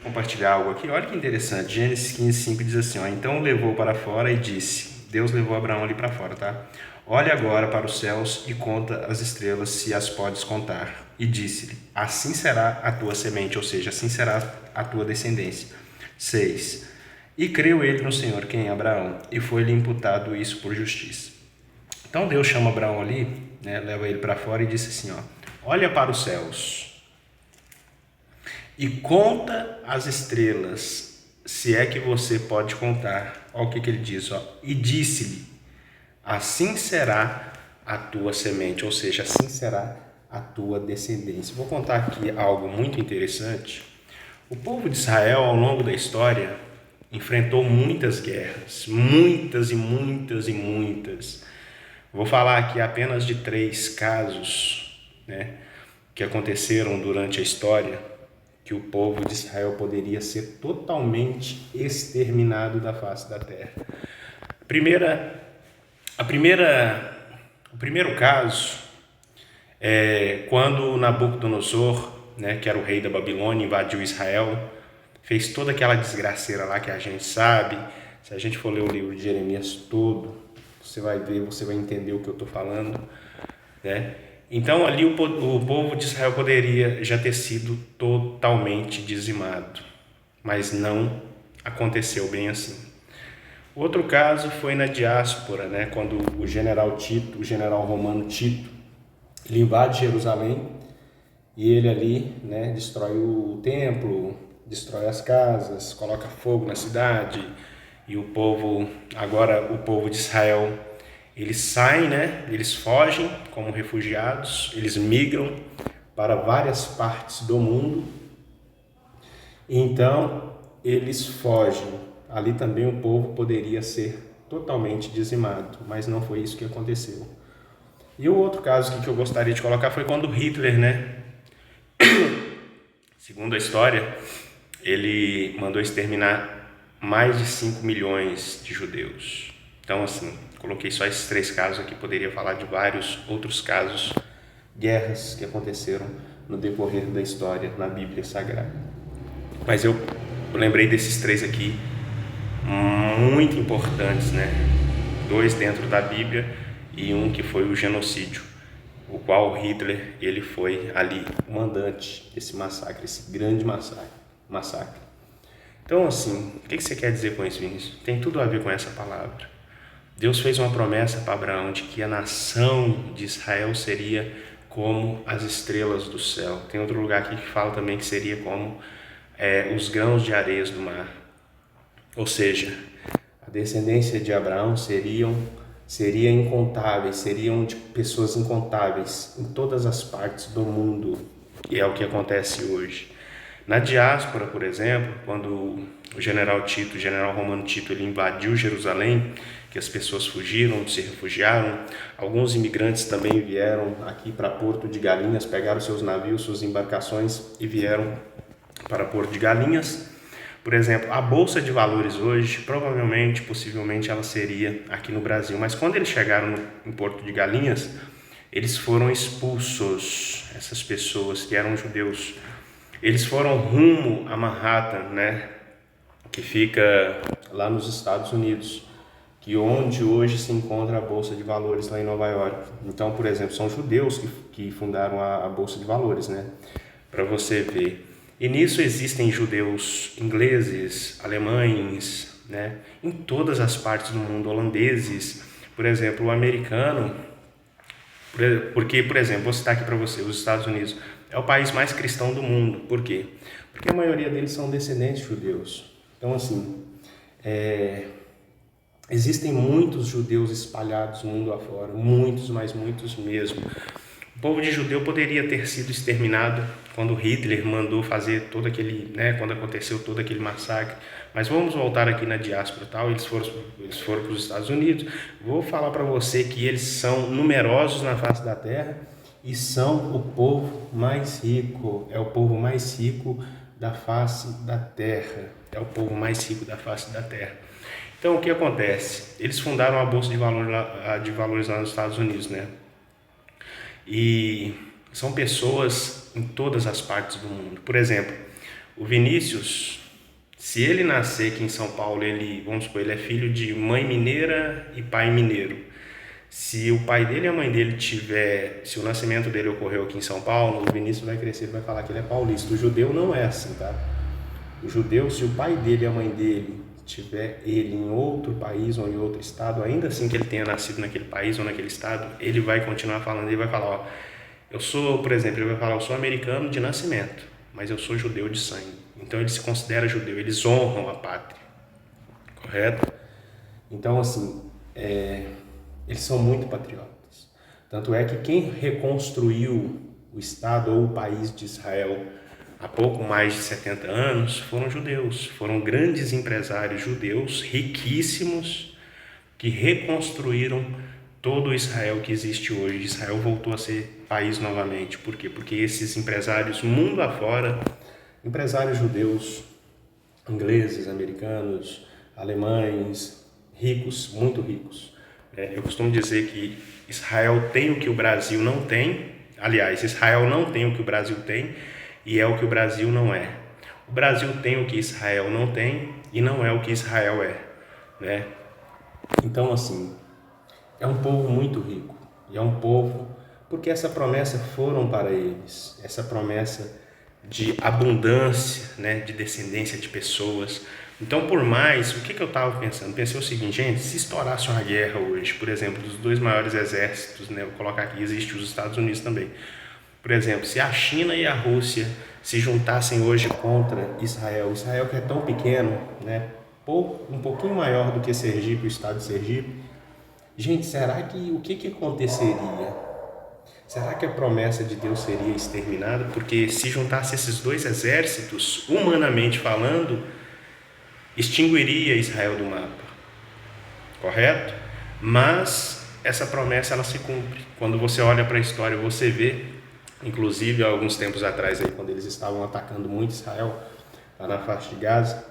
Compartilhar algo aqui. Olha que interessante. Gênesis 15:5 diz assim, ó: então o levou para fora e disse, Deus levou Abraão ali para fora, tá? Olha agora para os céus e conta as estrelas, se as podes contar. E disse-lhe, assim será a tua semente, ou seja, assim será a tua descendência. 6. E creu ele no Senhor, quem é Abraão, e foi-lhe imputado isso por justiça. Então Deus chama Abraão ali, né, leva ele para fora e disse assim, ó: olha para os céus e conta as estrelas, se é que você pode contar. Olha o que ele diz, ó: e disse-lhe, assim será a tua semente, ou seja, assim será a tua descendência. Vou contar aqui algo muito interessante. O povo de Israel, ao longo da história, enfrentou muitas guerras, muitas e muitas e muitas. Vou falar aqui apenas de 3 casos, né, que aconteceram durante a história, que o povo de Israel poderia ser totalmente exterminado da face da terra. O primeiro caso é quando Nabucodonosor, né, que era o rei da Babilônia, invadiu Israel, fez toda aquela desgraceira lá que a gente sabe. Se a gente for ler o livro de Jeremias todo, você vai ver, você vai entender o que eu estou falando, né? Então ali o povo de Israel poderia já ter sido totalmente dizimado, mas não aconteceu bem assim. Outro caso foi na diáspora, né, quando o general Tito, o general romano Tito, ele invade Jerusalém e ele ali, né, destrói o templo, destrói as casas, coloca fogo na cidade, e o povo de Israel, eles saem, né, eles fogem como refugiados, eles migram para várias partes do mundo. Então eles fogem. Ali também o povo poderia ser totalmente dizimado, mas não foi isso que aconteceu. E o outro caso que eu gostaria de colocar foi quando Hitler, né, segundo a história, ele mandou exterminar mais de 5 milhões de judeus. Então, assim, coloquei só esses 3 casos aqui, poderia falar de vários outros casos, guerras que aconteceram no decorrer da história na Bíblia Sagrada. Mas eu lembrei desses 3 aqui, muito importantes, né? 2 dentro da Bíblia e um que foi o genocídio, o qual Hitler, ele foi ali o mandante desse massacre, esse grande massacre. Então, assim, o que você quer dizer com isso, Vinícius? Tem tudo a ver com essa palavra. Deus fez uma promessa para Abraão de que a nação de Israel seria como as estrelas do céu. Tem outro lugar aqui que fala também que seria como os grãos de areias do mar. Ou seja, a descendência de Abraão seria incontáveis, seriam de pessoas incontáveis em todas as partes do mundo, e é o que acontece hoje. Na diáspora, por exemplo, quando o general romano Tito, ele invadiu Jerusalém, que as pessoas fugiram, se refugiaram, alguns imigrantes também vieram aqui para Porto de Galinhas, pegaram seus navios, suas embarcações e vieram para Porto de Galinhas. Por exemplo, a Bolsa de Valores hoje, provavelmente, possivelmente, ela seria aqui no Brasil. Mas quando eles chegaram em Porto de Galinhas, eles foram expulsos, essas pessoas que eram judeus. Eles foram rumo a Manhattan, né, que fica lá nos Estados Unidos, que onde hoje se encontra a Bolsa de Valores lá em Nova York. Então, por exemplo, são judeus que fundaram a Bolsa de Valores, né, para você ver. E nisso existem judeus ingleses, alemães, né, em todas as partes do mundo, holandeses. Por exemplo, o americano, porque, por exemplo, vou citar aqui para você, os Estados Unidos é o país mais cristão do mundo. Por quê? Porque a maioria deles são descendentes de judeus. Então, assim, existem muitos judeus espalhados mundo afora, muitos, mas muitos mesmo. O povo de judeu poderia ter sido exterminado quando Hitler mandou fazer todo aquele, né, quando aconteceu todo aquele massacre. Mas vamos voltar aqui na diáspora, tal. Eles foram para os Estados Unidos. Vou falar para você que eles são numerosos na face da terra e são o povo mais rico. É o povo mais rico da face da terra. É o povo mais rico da face da terra. Então, o que acontece? Eles fundaram a Bolsa de Valores lá nos Estados Unidos, né? E são pessoas em todas as partes do mundo. Por exemplo, O Vinícius, se ele nascer aqui em São Paulo, vamos supor, ele é filho de mãe mineira e pai mineiro. Se o pai dele e a mãe dele se o nascimento dele ocorreu aqui em São Paulo, o Vinícius vai crescer e vai falar que ele é paulista. O judeu não é assim, tá? O judeu, se o pai dele e a mãe dele tiver ele em outro país ou em outro estado, ainda assim que ele tenha nascido naquele país ou naquele estado, ele vai continuar falando, ele vai falar, ó, eu sou, por exemplo, ele vai falar, eu sou americano de nascimento, mas eu sou judeu de sangue. Então ele se considera judeu, eles honram a pátria, correto? Então, assim, eles são muito patriotas. Tanto é que quem reconstruiu o Estado ou o país de Israel há pouco mais de 70 anos foram judeus, foram grandes empresários judeus, riquíssimos, que reconstruíram todo o Israel que existe hoje. Israel voltou a ser país novamente. Por quê? Porque esses empresários, mundo afora, empresários judeus, ingleses, americanos, alemães, ricos, muito ricos. Eu costumo dizer que Israel tem o que o Brasil não tem. Aliás, Israel não tem o que o Brasil tem e é o que o Brasil não é. O Brasil tem o que Israel não tem e não é o que Israel é, né? Então, assim, é um povo muito rico e é um povo porque essa promessa foram para eles, essa promessa de abundância, né, de descendência de pessoas. Então, por mais, o que eu estava pensando? Pensei o seguinte, gente, se estourasse uma guerra hoje, por exemplo, dos dois maiores exércitos, né, vou colocar aqui, existe os Estados Unidos também. Por exemplo, se a China e a Rússia se juntassem hoje contra Israel, Israel que é tão pequeno, né, um pouquinho maior do que Sergipe, o estado de Sergipe, gente, será que o que aconteceria? Será que a promessa de Deus seria exterminada? Porque se juntasse esses dois exércitos, humanamente falando, extinguiria Israel do mapa, correto? Mas essa promessa ela se cumpre. Quando você olha para a história, você vê, inclusive há alguns tempos atrás, aí, quando eles estavam atacando muito Israel, lá na faixa de Gaza,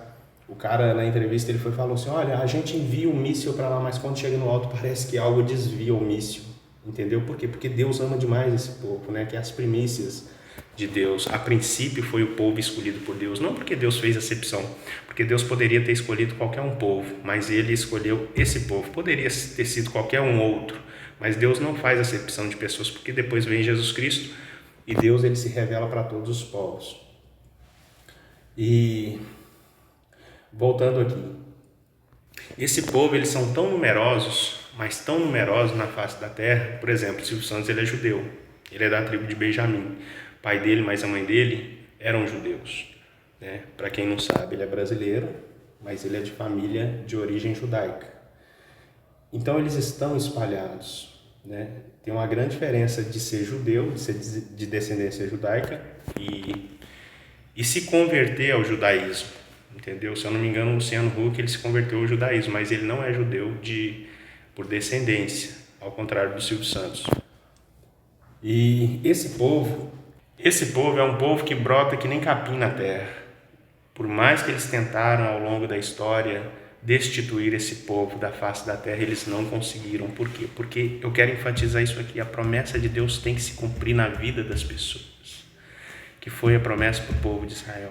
o cara na entrevista ele falou assim, olha, a gente envia um míssil para lá, mas quando chega no alto parece que algo desvia o míssil. Entendeu? Por quê? Porque Deus ama demais esse povo, né? Que as primícias de Deus, a princípio foi o povo escolhido por Deus, não porque Deus fez acepção, porque Deus poderia ter escolhido qualquer um povo, mas ele escolheu esse povo, poderia ter sido qualquer um outro, mas Deus não faz acepção de pessoas, porque depois vem Jesus Cristo e Deus ele se revela para todos os povos. E voltando aqui, esse povo eles são tão numerosos, mas tão numerosos na face da terra. Por exemplo, Silvio Santos ele é judeu, ele é da tribo de Benjamim, o pai dele mais a mãe dele eram judeus, né? Para quem não sabe, ele é brasileiro, mas ele é de família de origem judaica. Então eles estão espalhados, né? Tem uma grande diferença de ser judeu, de ser de descendência judaica e se converter ao judaísmo, entendeu? Se eu não me engano, o Luciano Huck ele se converteu ao judaísmo, mas ele não é judeu por descendência, ao contrário do Silvio Santos. E esse povo é um povo que brota que nem capim na terra. Por mais que eles tentaram ao longo da história destituir esse povo da face da terra, eles não conseguiram. Por quê? Porque eu quero enfatizar isso aqui, a promessa de Deus tem que se cumprir na vida das pessoas, que foi a promessa para o povo de Israel.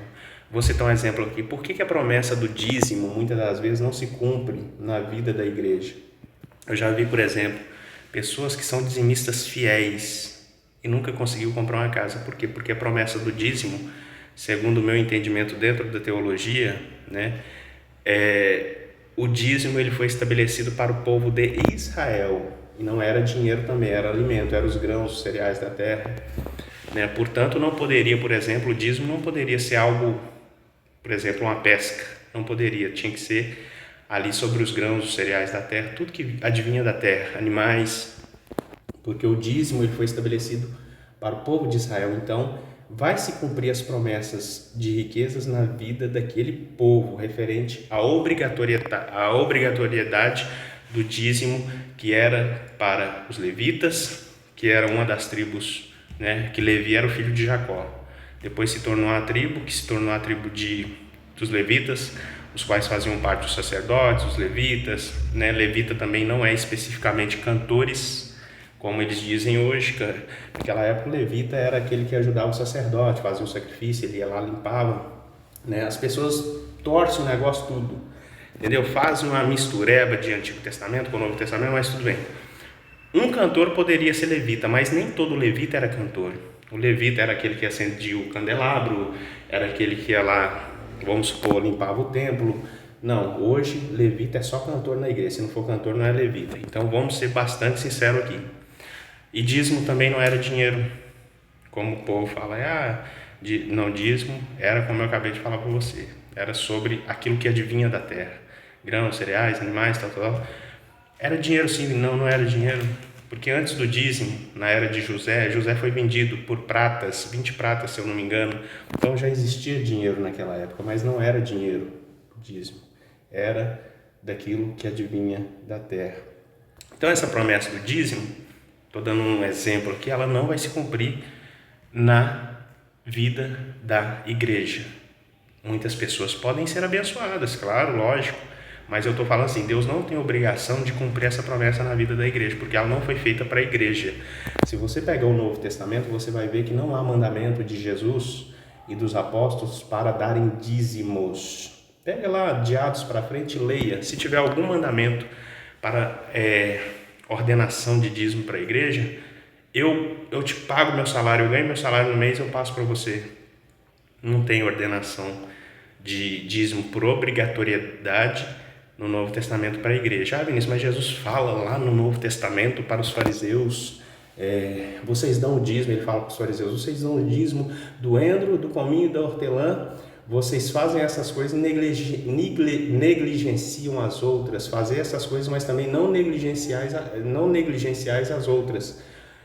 Vou citar um exemplo aqui. Por que a promessa do dízimo muitas das vezes não se cumpre na vida da igreja? Eu já vi, por exemplo, pessoas que são dizimistas fiéis e nunca conseguiu comprar uma casa. Por quê? Porque a promessa do dízimo, segundo o meu entendimento dentro da teologia, né, o dízimo ele foi estabelecido para o povo de Israel. E não era dinheiro também, era alimento, eram os grãos, os cereais da terra. Né? Portanto, não poderia, por exemplo, o dízimo não poderia ser algo, por exemplo, uma pesca. Não poderia, tinha que ser ali sobre os grãos, os cereais da terra, tudo que advinha da terra, animais, porque o dízimo ele foi estabelecido para o povo de Israel. Então, vai se cumprir as promessas de riquezas na vida daquele povo, referente à obrigatoriedade do dízimo, que era para os levitas, que era uma das tribos, né, que Levi era o filho de Jacó. Depois se tornou a tribo, que se tornou a tribo dos levitas, os quais faziam parte dos sacerdotes, os levitas, né? Levita também não é especificamente cantores, como eles dizem hoje. Naquela época o levita era aquele que ajudava o sacerdote, fazia o sacrifício, ele ia lá, limpava. né? As pessoas torcem o negócio tudo, entendeu? Fazem uma mistureba de Antigo Testamento com o Novo Testamento, mas tudo bem. Um cantor poderia ser levita, mas nem todo levita era cantor. O levita era aquele que acendia o candelabro, era aquele que ia lá, vamos supor, limpava o templo. Não, hoje levita é só cantor na igreja, se não for cantor não é levita. Então vamos ser bastante sinceros aqui. E dízimo também não era dinheiro, como o povo fala, não, dízimo era como eu acabei de falar para você, era sobre aquilo que adivinha da terra, grãos, cereais, animais, tal. Era dinheiro sim, não era dinheiro, porque antes do dízimo, na era de José foi vendido por pratas, 20 pratas se eu não me engano, então já existia dinheiro naquela época, mas não era dinheiro, dízimo, era daquilo que adivinha da terra. Então essa promessa do dízimo, estou dando um exemplo aqui, ela não vai se cumprir na vida da igreja. Muitas pessoas podem ser abençoadas, claro, lógico, mas eu estou falando assim, Deus não tem obrigação de cumprir essa promessa na vida da igreja, porque ela não foi feita para a igreja. Se você pegar o Novo Testamento, você vai ver que não há mandamento de Jesus e dos apóstolos para darem dízimos. Pega lá de Atos para frente e leia. Se tiver algum mandamento para ordenação de dízimo para a igreja, eu te pago meu salário, eu ganho meu salário no mês, eu passo para você. Não tem ordenação de dízimo por obrigatoriedade no Novo Testamento para a igreja. Vinícius, mas Jesus fala lá no Novo Testamento para os fariseus, vocês dão o dízimo, ele fala para os fariseus, vocês dão o dízimo do endro, do cominho e da hortelã, vocês fazem essas coisas, negligenciam as outras, fazem essas coisas, mas também não negligenciais as outras.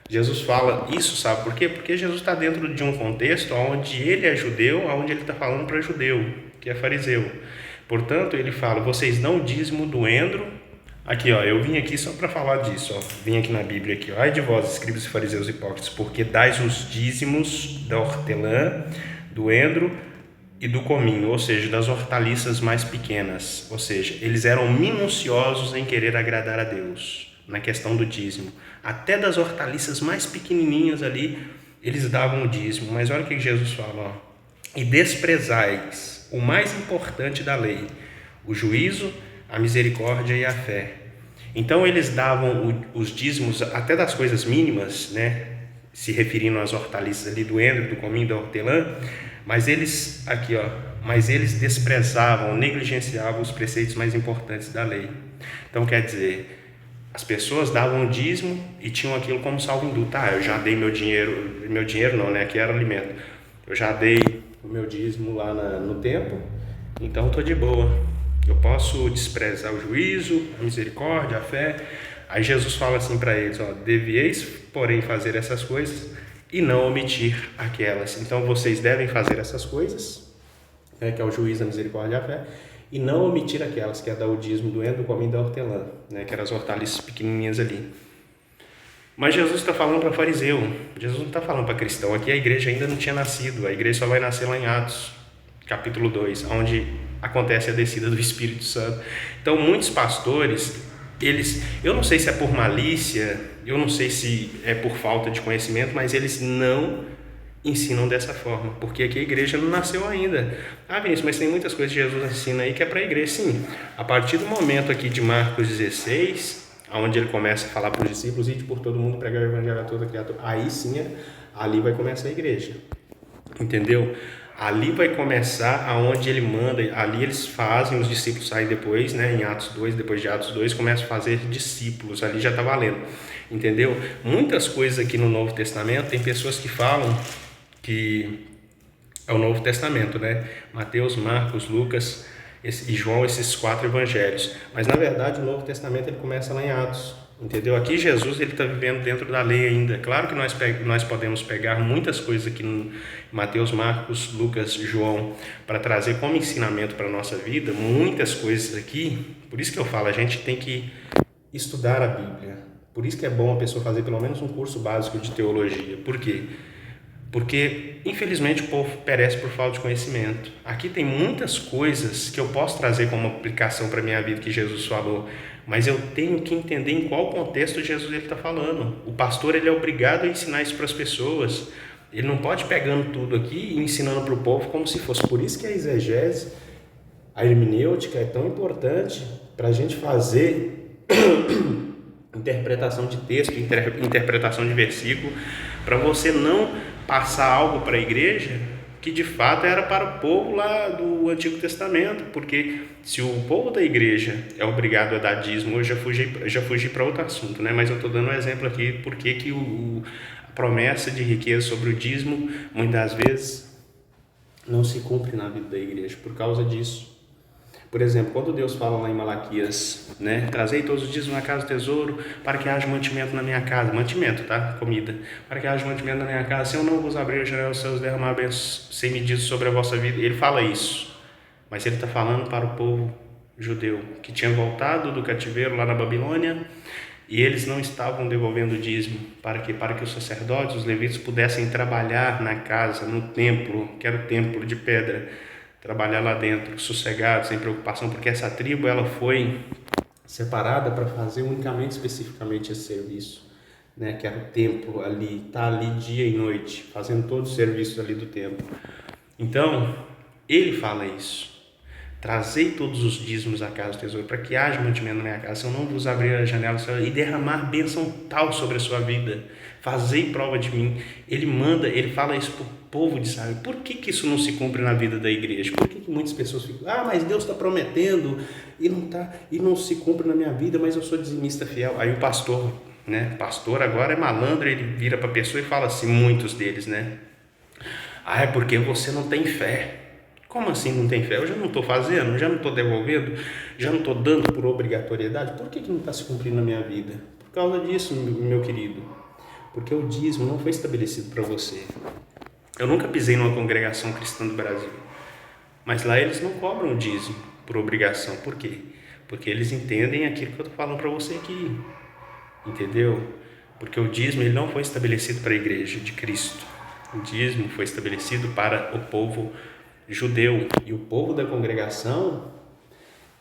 Jesus fala isso, sabe por quê? Porque Jesus está dentro de um contexto onde ele é judeu, onde ele está falando para judeu, que é fariseu. Portanto, ele fala, vocês dão o dízimo do endro. Aqui, eu vim aqui só para falar disso, vim aqui na Bíblia, aqui, ai de vós, escribas e fariseus hipócritas, porque dais os dízimos da hortelã, do endro e do cominho, ou seja, das hortaliças mais pequenas. Ou seja, eles eram minuciosos em querer agradar a Deus, na questão do dízimo. Até das hortaliças mais pequenininhas ali, eles davam o dízimo. Mas olha o que Jesus fala, e desprezais o mais importante da lei, o juízo, a misericórdia e a fé. Então eles davam os dízimos até das coisas mínimas, né? Se referindo às hortaliças ali do endro, do cominho, da hortelã, mas eles desprezavam, negligenciavam os preceitos mais importantes da lei. Então quer dizer, as pessoas davam o dízimo e tinham aquilo como salvo-induto. Eu já dei meu dinheiro não, né? Aqui era alimento. Eu já dei o meu dízimo lá no templo, então estou de boa. Eu posso desprezar o juízo, a misericórdia, a fé. Aí Jesus fala assim para eles, devieis, porém, fazer essas coisas e não omitir aquelas. Então vocês devem fazer essas coisas, que é o juízo, a misericórdia e a fé, e não omitir aquelas, que é dar o dízimo do endro, do cominho e da hortelã, que eram as hortaliças pequenininhas ali. Mas Jesus está falando para fariseu, Jesus não está falando para cristão. Aqui a igreja ainda não tinha nascido, a igreja só vai nascer lá em Atos, capítulo 2, onde acontece a descida do Espírito Santo. Então muitos pastores, eu não sei se é por malícia, eu não sei se é por falta de conhecimento, mas eles não ensinam dessa forma, porque aqui a igreja não nasceu ainda. Vinícius, mas tem muitas coisas que Jesus ensina aí que é para a igreja. Sim, a partir do momento aqui de Marcos 16, onde ele começa a falar para os discípulos, ide por todo mundo, pregar o evangelho a toda criatura, aí sim, ali vai começar a igreja, entendeu? Ali vai começar aonde ele manda, ali eles fazem, os discípulos saem depois, em Atos 2, depois de Atos 2, começam a fazer discípulos, ali já está valendo, entendeu? Muitas coisas aqui no Novo Testamento, tem pessoas que falam que é o Novo Testamento, Mateus, Marcos, Lucas e João, esses 4 evangelhos, mas na verdade o Novo Testamento ele começa lá em Atos, entendeu? Aqui Jesus ele está vivendo dentro da lei ainda. Claro que nós podemos pegar muitas coisas aqui em Mateus, Marcos, Lucas, João para trazer como ensinamento para a nossa vida, muitas coisas aqui. Por isso que eu falo, a gente tem que estudar a Bíblia. Por isso que é bom a pessoa fazer pelo menos um curso básico de teologia. Por quê? Porque infelizmente o povo perece por falta de conhecimento. Aqui tem muitas coisas que eu posso trazer como aplicação para a minha vida que Jesus falou, mas eu tenho que entender em qual contexto Jesus está falando. O pastor ele é obrigado a ensinar isso para as pessoas. Ele não pode pegando tudo aqui e ensinando para o povo como se fosse. Por isso que a exegese, a hermenêutica é tão importante para a gente fazer interpretação de texto, interpretação de versículo, para você não passar algo para a igreja que de fato era para o povo lá do Antigo Testamento, porque se o povo da igreja é obrigado a dar dízimo, eu já fugi para outro assunto, né? Mas eu estou dando um exemplo aqui, porque que a promessa de riqueza sobre o dízimo, muitas vezes, não se cumpre na vida da igreja, por causa disso. Por exemplo, quando Deus fala lá em Malaquias, né? Trazei todos os dízimos na casa do tesouro, para que haja mantimento na minha casa. Mantimento, tá? Comida. Para que haja mantimento na minha casa, se eu não vos abrir a janela dos céus, derramar bênçãos sem medida sobre a vossa vida. Ele fala isso, mas ele está falando para o povo judeu, que tinha voltado do cativeiro lá na Babilônia, e eles não estavam devolvendo o dízimo. Para que os sacerdotes, os levitas, pudessem trabalhar na casa, no templo, que era o templo de pedra, trabalhar lá dentro, sossegado, sem preocupação, porque essa tribo ela foi separada para fazer unicamente, especificamente esse serviço, né? Que era o templo ali, tá ali dia e noite, fazendo todos os serviços ali do templo. Então, ele fala isso. Trazei todos os dízimos à casa do tesouro, para que haja mantimento na minha casa, se eu não vos abrir a janela e derramar bênção tal sobre a sua vida, fazei prova de mim. Ele fala isso para o povo de Israel. Por que isso não se cumpre na vida da igreja? Por que muitas pessoas ficam, mas Deus está prometendo e não se cumpre na minha vida, mas eu sou dizimista fiel. Aí o pastor, né? Pastor agora é malandro, ele vira para a pessoa e fala assim, muitos deles, né? É porque você não tem fé. Como assim não tem fé? Eu já não estou fazendo, já não estou devolvendo, já não estou dando por obrigatoriedade. Por que não está se cumprindo na minha vida? Por causa disso, meu querido. Porque o dízimo não foi estabelecido para você. Eu nunca pisei numa congregação cristã do Brasil, mas lá eles não cobram o dízimo por obrigação. Por quê? Porque eles entendem aquilo que eu estou falando para você aqui. Entendeu? Porque o dízimo ele não foi estabelecido para a igreja de Cristo. O dízimo foi estabelecido para o povo judeu, e o povo da congregação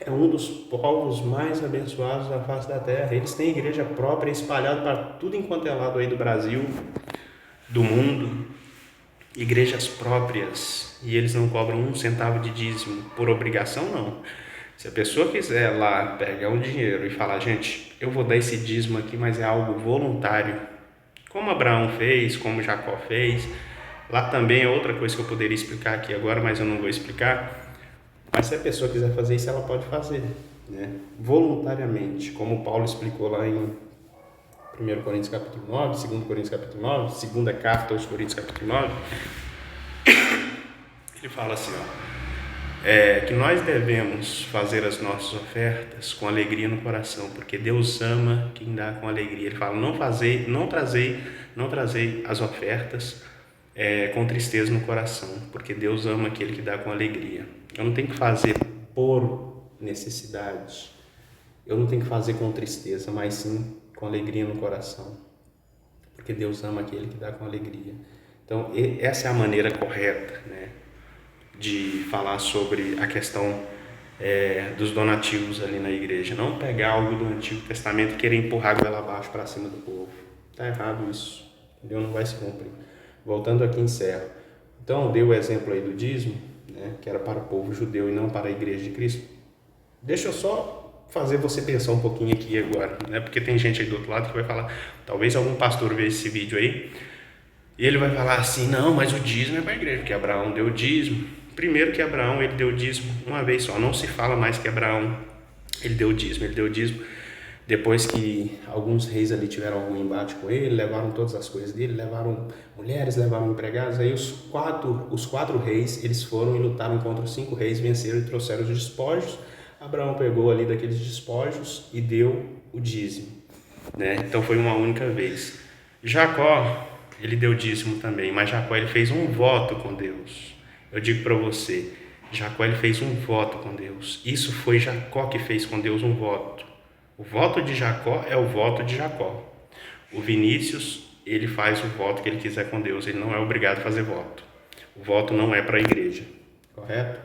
é um dos povos mais abençoados da face da terra. Eles têm igreja própria espalhada para tudo enquanto é lado aí do Brasil, do mundo, igrejas próprias, e eles não cobram um centavo de dízimo por obrigação, não. Se a pessoa quiser lá pegar um dinheiro e falar, gente, eu vou dar esse dízimo aqui, mas é algo voluntário, como Abraão fez, como Jacó fez. Lá também é outra coisa que eu poderia explicar aqui agora, mas eu não vou explicar. Mas se a pessoa quiser fazer isso, ela pode fazer, né? Voluntariamente, como Paulo explicou lá em 1 Coríntios capítulo 9, 2 Coríntios capítulo 9, segunda carta aos Coríntios capítulo 9, ele fala assim, que nós devemos fazer as nossas ofertas com alegria no coração, porque Deus ama quem dá com alegria. Ele fala, não trazei as ofertas com tristeza no coração, porque Deus ama aquele que dá com alegria. Eu não tenho que fazer por necessidade, eu não tenho que fazer com tristeza, mas sim com alegria no coração, porque Deus ama aquele que dá com alegria. Então essa é a maneira correta, né, de falar sobre a questão dos donativos ali na igreja. Não pegar algo do Antigo Testamento e querer empurrar goela abaixo para cima do povo. Está errado isso, entendeu? Não vai se cumprir. Voltando aqui, encerro. Então, eu dei o exemplo aí do dízimo, né, que era para o povo judeu e não para a igreja de Cristo. Deixa eu só fazer você pensar um pouquinho aqui agora, né, porque tem gente aí do outro lado que vai falar, talvez algum pastor veja esse vídeo aí, e ele vai falar assim, não, mas o dízimo é para a igreja, porque Abraão deu dízimo. Primeiro que Abraão, ele deu dízimo uma vez só, não se fala mais que Abraão, ele deu dízimo depois que alguns reis ali tiveram algum embate com ele, levaram todas as coisas dele, levaram mulheres, levaram empregados. Aí os quatro reis, eles foram e lutaram contra os 5 reis, venceram e trouxeram os despojos. Abraão pegou ali daqueles despojos e deu o dízimo, né? Então foi uma única vez. Jacó, ele deu dízimo também, mas Jacó ele fez um voto com Deus. Eu digo para você, Jacó ele fez um voto com Deus. Isso foi Jacó que fez com Deus um voto. O voto de Jacó é o voto de Jacó. O Vinícius, ele faz o voto que ele quiser com Deus, ele não é obrigado a fazer voto. O voto não é para a igreja, correto?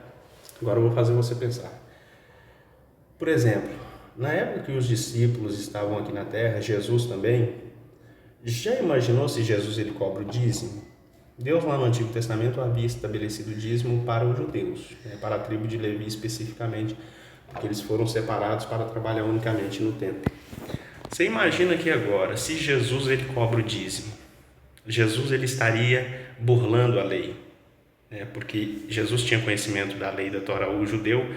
Agora eu vou fazer você pensar. Por exemplo, na época que os discípulos estavam aqui na terra, Jesus também, já imaginou se Jesus ele cobra o dízimo? Deus lá no Antigo Testamento havia estabelecido o dízimo para os judeus, né, para a tribo de Levi especificamente, porque eles foram separados para trabalhar unicamente no templo. Você imagina que agora, se Jesus ele cobra o dízimo, Jesus ele estaria burlando a lei, né? Porque Jesus tinha conhecimento da lei da Torá. O judeu,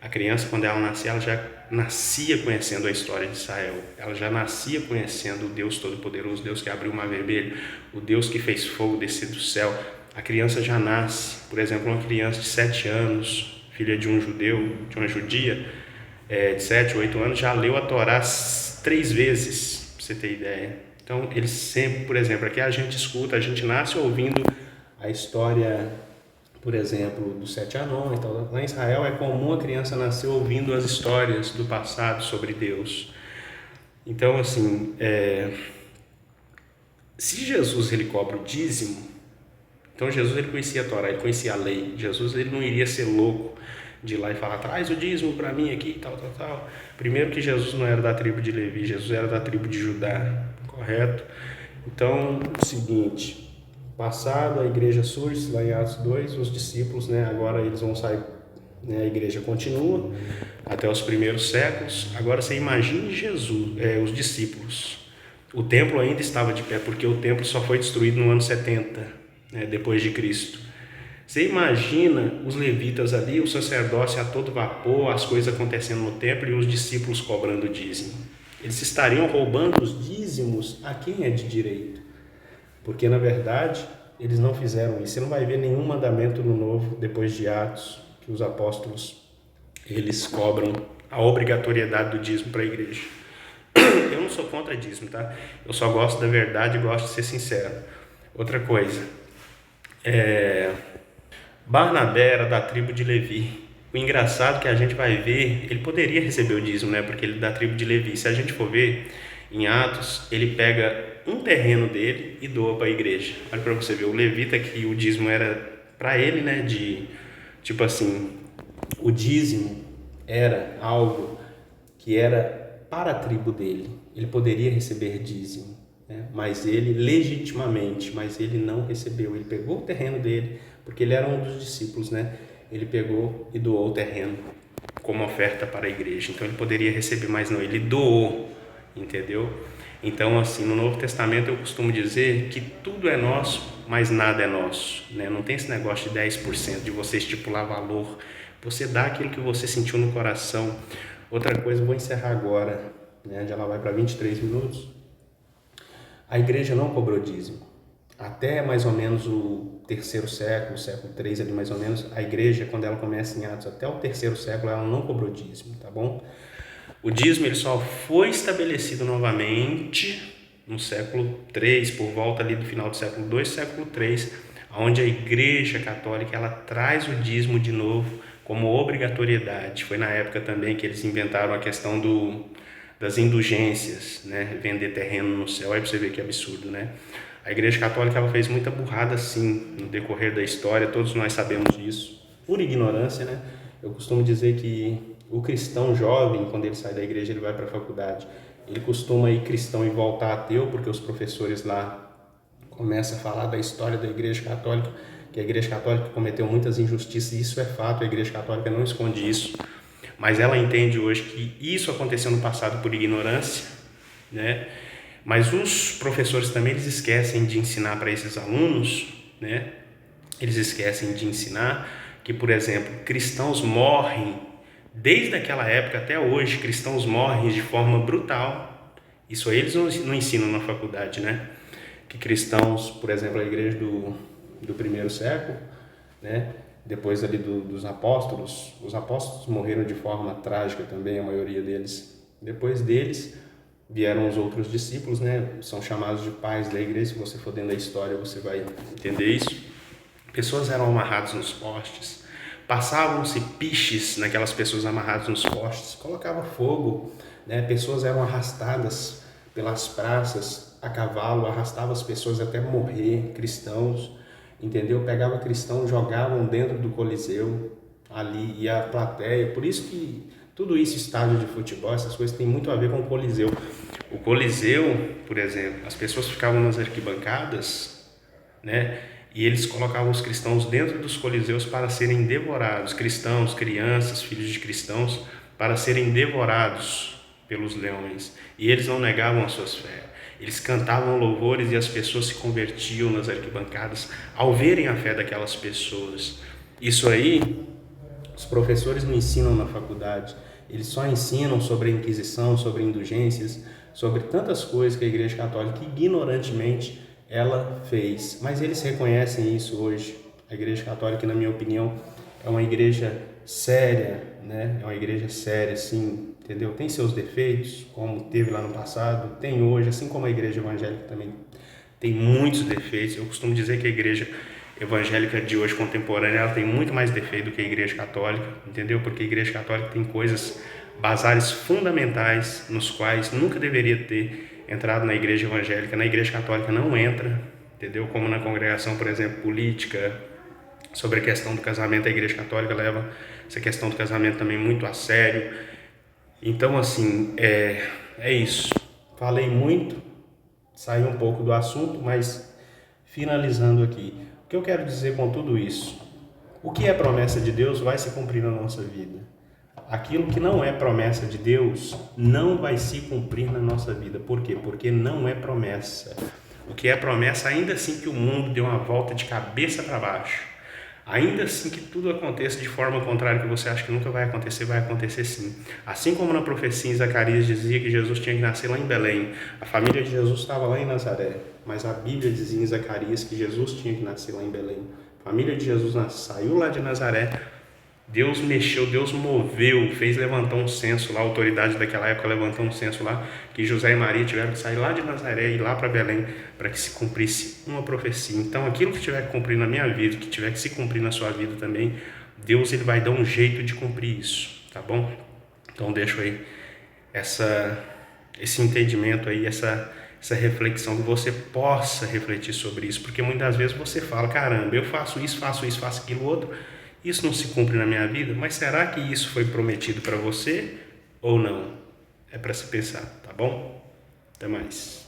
a criança, quando ela nascia, ela já nascia conhecendo a história de Israel, ela já nascia conhecendo o Deus Todo-Poderoso, Deus que abriu o mar vermelho, o Deus que fez fogo descer do céu. A criança já nasce, por exemplo, uma criança de 7 anos, filha de um judeu, de uma judia, de 7, 8 anos, já leu a Torá 3 vezes, para você ter ideia. Então, eles sempre, por exemplo, aqui a gente escuta, a gente nasce ouvindo a história, por exemplo, dos 7 anões. Então, lá em Israel é comum a criança nascer ouvindo as histórias do passado sobre Deus. Então, assim, se Jesus ele cobra o dízimo, então Jesus ele conhecia a Torá, ele conhecia a lei. Jesus ele não iria ser louco de ir lá e falar, traz o dízimo para mim aqui, tal, tal, tal. Primeiro que Jesus não era da tribo de Levi, Jesus era da tribo de Judá, correto? Então, o seguinte, passado a igreja surge, lá em Atos 2, os discípulos, né, agora eles vão sair, né, a igreja continua até os primeiros séculos. Agora você imagine Jesus, os discípulos. O templo ainda estava de pé, porque o templo só foi destruído no ano 70, né, depois de Cristo. Você imagina os levitas ali, o sacerdócio a todo vapor, as coisas acontecendo no templo e os discípulos cobrando dízimo. Eles estariam roubando os dízimos a quem é de direito, porque na verdade eles não fizeram isso. Você não vai ver nenhum mandamento no Novo, depois de Atos, que os apóstolos eles cobram a obrigatoriedade do dízimo para a igreja. Eu não sou contra dízimo, tá? Eu só gosto da verdade e gosto de ser sincero. Outra coisa, Barnabé era da tribo de Levi. O engraçado que a gente vai ver, ele poderia receber o dízimo, né? Porque ele é da tribo de Levi. Se a gente for ver em Atos, ele pega um terreno dele e doa para a igreja. Olha para você ver, o levita que o dízimo era para ele, né? De tipo assim, o dízimo era algo que era para a tribo dele. Ele poderia receber dízimo, né? Mas ele legitimamente, mas ele não recebeu. Ele pegou o terreno dele, porque ele era um dos discípulos, né? Ele pegou e doou o terreno como oferta para a igreja. Então ele poderia receber, mas não, ele doou, entendeu? Então, assim, no Novo Testamento eu costumo dizer que tudo é nosso, mas nada é nosso, né? Não tem esse negócio de 10%, de você estipular valor. Você dá aquilo que você sentiu no coração. Outra coisa, eu vou encerrar agora, né? Já lá vai para 23 minutos. A igreja não cobrou dízimo. Até mais ou menos o terceiro século, século 3 ali mais ou menos, a igreja, quando ela começa em Atos, até o terceiro século, ela não cobrou dízimo, tá bom? O dízimo ele só foi estabelecido novamente no século 3, por volta ali do final do século 2, século 3, onde a igreja católica ela traz o dízimo de novo como obrigatoriedade. Foi na época também que eles inventaram a questão das indulgências, né? Vender terreno no céu, aí você vê que absurdo, né? A Igreja Católica ela fez muita burrada assim no decorrer da história, todos nós sabemos disso, por ignorância, né? Eu costumo dizer que o cristão jovem, quando ele sai da igreja, ele vai para a faculdade, ele costuma ir cristão e voltar ateu, porque os professores lá começam a falar da história da Igreja Católica, que a Igreja Católica cometeu muitas injustiças, e isso é fato, a Igreja Católica não esconde isso, mas ela entende hoje que isso aconteceu no passado por ignorância, né? Mas os professores também eles esquecem de ensinar para esses alunos, né? Eles esquecem de ensinar que, por exemplo, cristãos morrem, desde aquela época até hoje, cristãos morrem de forma brutal. Isso aí eles não ensinam na faculdade, né? Que cristãos, por exemplo, a igreja do primeiro século, né? Depois ali dos apóstolos, os apóstolos morreram de forma trágica também, a maioria deles. Depois deles vieram os outros discípulos, né? São chamados de pais da igreja. Se você for dentro da história, você vai entender isso. Pessoas eram amarradas nos postes, passavam-se piches naquelas pessoas amarradas nos postes, colocava fogo, né? Pessoas eram arrastadas pelas praças a cavalo, arrastava as pessoas até morrer, cristãos, entendeu? Pegava cristãos, jogavam dentro do Coliseu, ali, e a plateia, por isso que tudo isso, estádio de futebol, essas coisas tem muito a ver com o Coliseu. O Coliseu, por exemplo, as pessoas ficavam nas arquibancadas, né? e eles colocavam os cristãos dentro dos coliseus para serem devorados, cristãos, crianças, filhos de cristãos, para serem devorados pelos leões. E eles não negavam as suas fé. Eles cantavam louvores e as pessoas se convertiam nas arquibancadas ao verem a fé daquelas pessoas. Isso aí, os professores não ensinam na faculdade. Eles só ensinam sobre a Inquisição, sobre indulgências, sobre tantas coisas que a Igreja Católica ignorantemente ela fez. Mas eles reconhecem isso hoje. A Igreja Católica, na minha opinião, é uma igreja séria, né? É uma igreja séria, sim, entendeu? Tem seus defeitos, como teve lá no passado, tem hoje, assim como a igreja evangélica também tem muitos defeitos. Eu costumo dizer que a igreja evangélica de hoje, contemporânea, ela tem muito mais defeito do que a igreja católica, entendeu? Porque a igreja católica tem coisas basares fundamentais nos quais nunca deveria ter entrado na igreja evangélica. Na igreja católica não entra, entendeu? Como na congregação, por exemplo, política, sobre a questão do casamento, a igreja católica leva essa questão do casamento também muito a sério. Então, assim, é isso. Falei muito, saí um pouco do assunto, mas finalizando aqui. O que eu quero dizer com tudo isso? O que é promessa de Deus vai se cumprir na nossa vida. Aquilo que não é promessa de Deus não vai se cumprir na nossa vida. Por quê? Porque não é promessa. O que é promessa, ainda assim que o mundo dê uma volta de cabeça para baixo, ainda assim que tudo aconteça de forma contrária, que você acha que nunca vai acontecer sim. Assim como na profecia em Zacarias dizia que Jesus tinha que nascer lá em Belém, a família de Jesus estava lá em Nazaré, mas a Bíblia dizia em Zacarias que Jesus tinha que nascer lá em Belém. A família de Jesus saiu lá de Nazaré, Deus mexeu, Deus moveu, fez levantar um censo lá, a autoridade daquela época levantou um censo lá, que José e Maria tiveram que sair lá de Nazaré e ir lá para Belém, para que se cumprisse uma profecia. Então, aquilo que tiver que cumprir na minha vida, que tiver que se cumprir na sua vida também, Deus ele vai dar um jeito de cumprir isso, tá bom? Então, deixo aí esse entendimento aí, essa reflexão, que você possa refletir sobre isso, porque muitas vezes você fala, caramba, eu faço isso, faço aquilo outro, isso não se cumpre na minha vida, mas será que isso foi prometido para você ou não? É para se pensar, tá bom? Até mais.